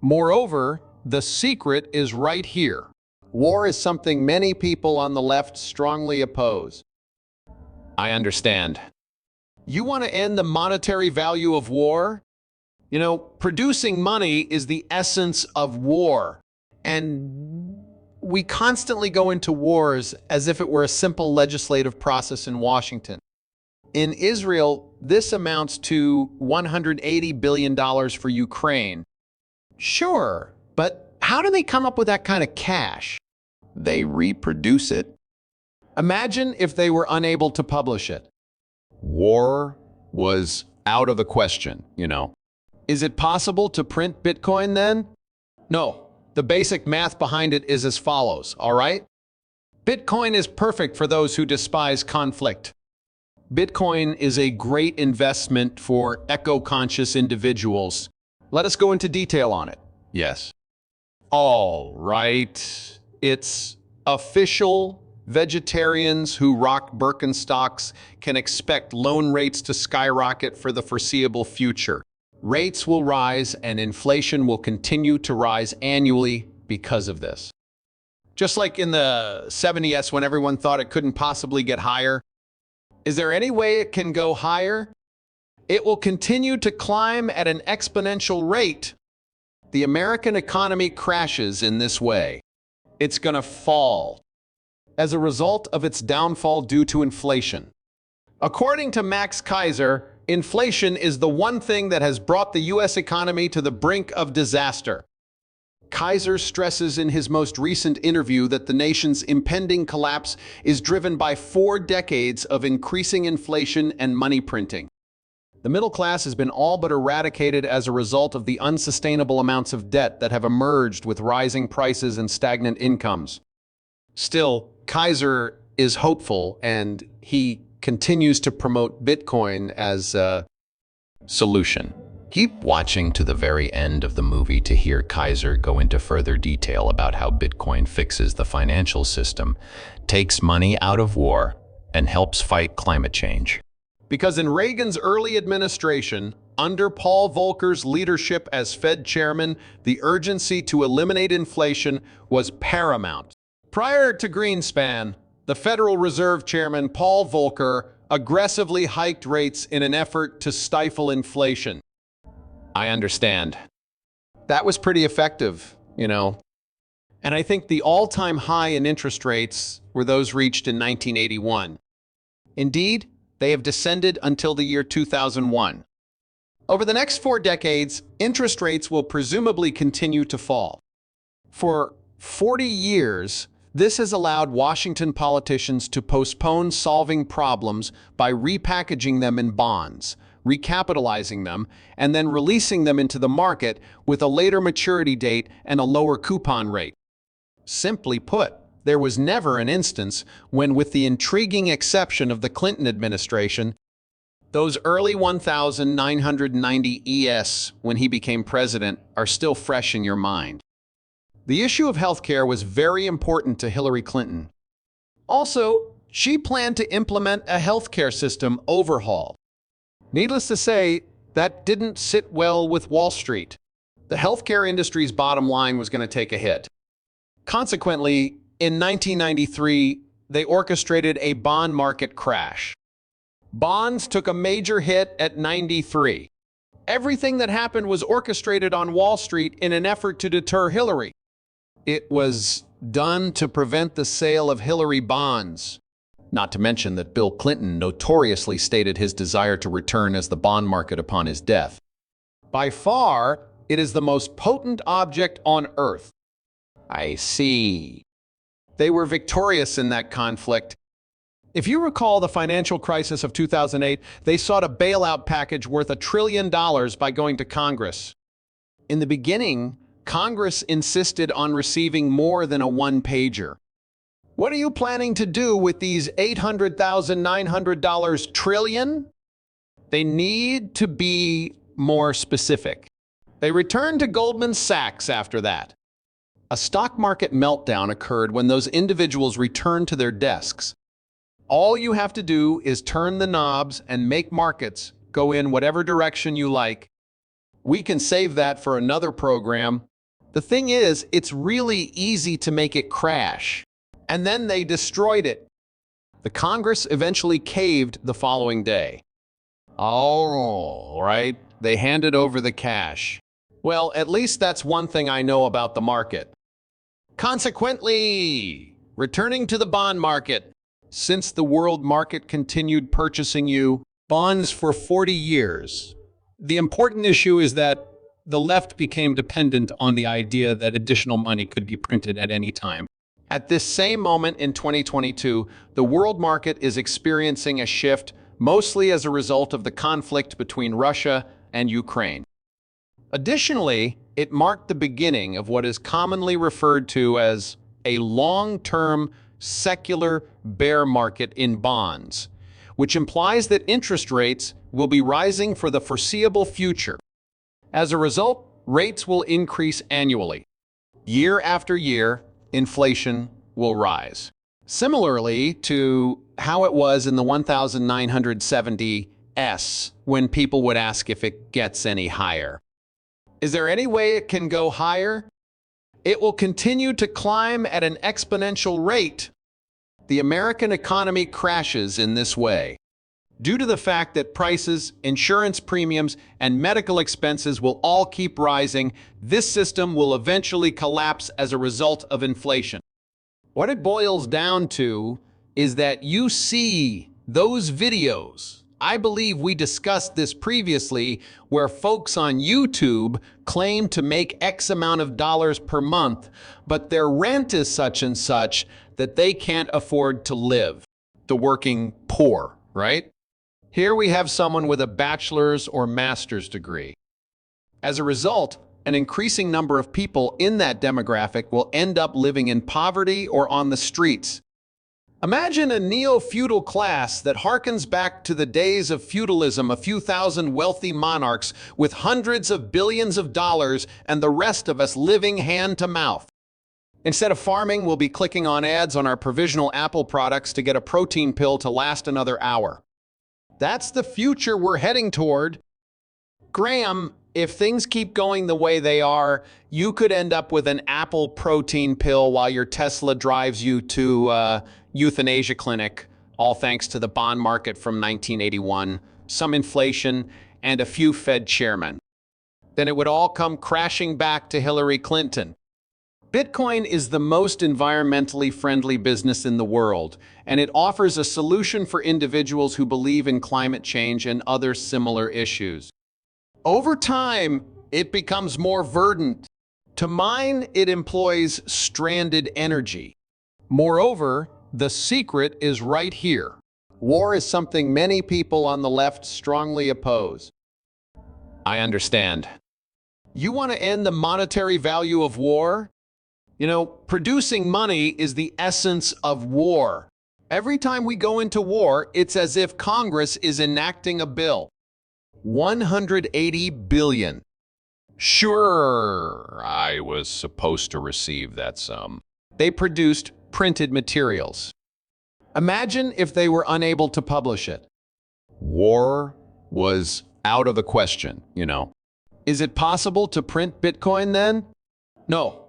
Moreover, the secret is right here. War is something many people on the left strongly oppose. I understand. You want to end the monetary value of war? You know, producing money is the essence of war. And we constantly go into wars as if it were a simple legislative process in Washington. In Israel, this amounts to $180 billion for Ukraine. Sure, but how do they come up with that kind of cash? They reproduce it. Imagine if they were unable to publish it. War was out of the question, you know. Is it possible to print Bitcoin then? No. The basic math behind it is as follows, all right? Bitcoin is perfect for those who despise conflict. Bitcoin is a great investment for eco-conscious individuals. Let us go into detail on it. Yes. All right. It's official. Vegetarians who rock Birkenstocks can expect loan rates to skyrocket for the foreseeable future. Rates will rise and inflation will continue to rise annually because of this. Just like in the 70s when everyone thought it couldn't possibly get higher. Is there any way it can go higher? It will continue to climb at an exponential rate. The American economy crashes in this way. It's going to fall as a result of its downfall due to inflation. According to Max Keiser, inflation is the one thing that has brought the U.S. economy to the brink of disaster. Keiser stresses in his most recent interview that the nation's impending collapse is driven by 4 decades of increasing inflation and money printing. The middle class has been all but eradicated as a result of the unsustainable amounts of debt that have emerged with rising prices and stagnant incomes. Still, Keiser is hopeful, and he continues to promote Bitcoin as a solution. Keep watching to the very end of the movie to hear Keiser go into further detail about how Bitcoin fixes the financial system, takes money out of war, and helps fight climate change. Because in Reagan's early administration, under Paul Volcker's leadership as Fed chairman, the urgency to eliminate inflation was paramount. Prior to Greenspan, the Federal Reserve Chairman Paul Volcker aggressively hiked rates in an effort to stifle inflation. I understand. That was pretty effective, you know. And I think the all-time high in interest rates were those reached in 1981. Indeed, they have descended until the year 2001. Over the next 4 decades, interest rates will presumably continue to fall. For 40 years, this has allowed Washington politicians to postpone solving problems by repackaging them in bonds, recapitalizing them, and then releasing them into the market with a later maturity date and a lower coupon rate. Simply put, there was never an instance when, with the intriguing exception of the Clinton administration, those early 1990 ES when he became president are still fresh in your mind. The issue of healthcare was very important to Hillary Clinton. Also, she planned to implement a healthcare system overhaul. Needless to say, that didn't sit well with Wall Street. The healthcare industry's bottom line was going to take a hit. Consequently, in 1993, they orchestrated a bond market crash. Bonds took a major hit at 93. Everything that happened was orchestrated on Wall Street in an effort to deter Hillary. It was done to prevent the sale of Hillary bonds. Not to mention that Bill Clinton notoriously stated his desire to return as the bond market upon his death. By far, it is the most potent object on Earth. I see. They were victorious in that conflict. If you recall the financial crisis of 2008, they sought a bailout package worth $1 trillion by going to Congress. In the beginning, Congress insisted on receiving more than a one-pager. What are you planning to do with these $800,900 trillion? They need to be more specific. They returned to Goldman Sachs after that. A stock market meltdown occurred when those individuals returned to their desks. All you have to do is turn the knobs and make markets go in whatever direction you like. We can save that for another program. The thing is, it's really easy to make it crash. And then they destroyed it. The Congress eventually caved the following day. All right, they handed over the cash. Well, at least that's one thing I know about the market. Consequently, returning to the bond market, since the world market continued purchasing you bonds for 40 years, the important issue is that the left became dependent on the idea that additional money could be printed at any time. At this same moment in 2022, the world market is experiencing a shift, mostly as a result of the conflict between Russia and Ukraine. Additionally, it marked the beginning of what is commonly referred to as a long-term secular bear market in bonds, which implies that interest rates will be rising for the foreseeable future. As a result, rates will increase annually. Year after year, inflation will rise. Similarly to how it was in the 1970s, when people would ask if it gets any higher. Is there any way it can go higher? It will continue to climb at an exponential rate. The American economy crashes in this way. Due to the fact that prices, insurance premiums, and medical expenses will all keep rising, this system will eventually collapse as a result of inflation. What it boils down to is that you see those videos. I believe we discussed this previously, where folks on YouTube claim to make X amount of dollars per month, but their rent is such and such that they can't afford to live. The working poor, right? Here we have someone with a bachelor's or master's degree. As a result, an increasing number of people in that demographic will end up living in poverty or on the streets. Imagine a neo-feudal class that harkens back to the days of feudalism, a few thousand wealthy monarchs with hundreds of billions of dollars, and the rest of us living hand to mouth. Instead of farming, we'll be clicking on ads on our provisional Apple products to get a protein pill to last another hour. That's the future we're heading toward. Graham, if things keep going the way they are, you could end up with an Apple protein pill while your Tesla drives you to euthanasia clinic, all thanks to the bond market from 1981, some inflation, and a few Fed chairmen. Then it would all come crashing back to Hillary Clinton. Bitcoin is the most environmentally friendly business in the world, and it offers a solution for individuals who believe in climate change and other similar issues. Over time, it becomes more verdant. To mine, it employs stranded energy. Moreover, the secret is right here. War is something many people on the left strongly oppose. I understand. You want to end the monetary value of war? You know, producing money is the essence of war. Every time we go into war, it's as if Congress is enacting a bill. 180 billion. Sure, I was supposed to receive that sum. They produced printed materials. Imagine if they were unable to publish it. War was out of the question, you know. Is it possible to print Bitcoin then? No.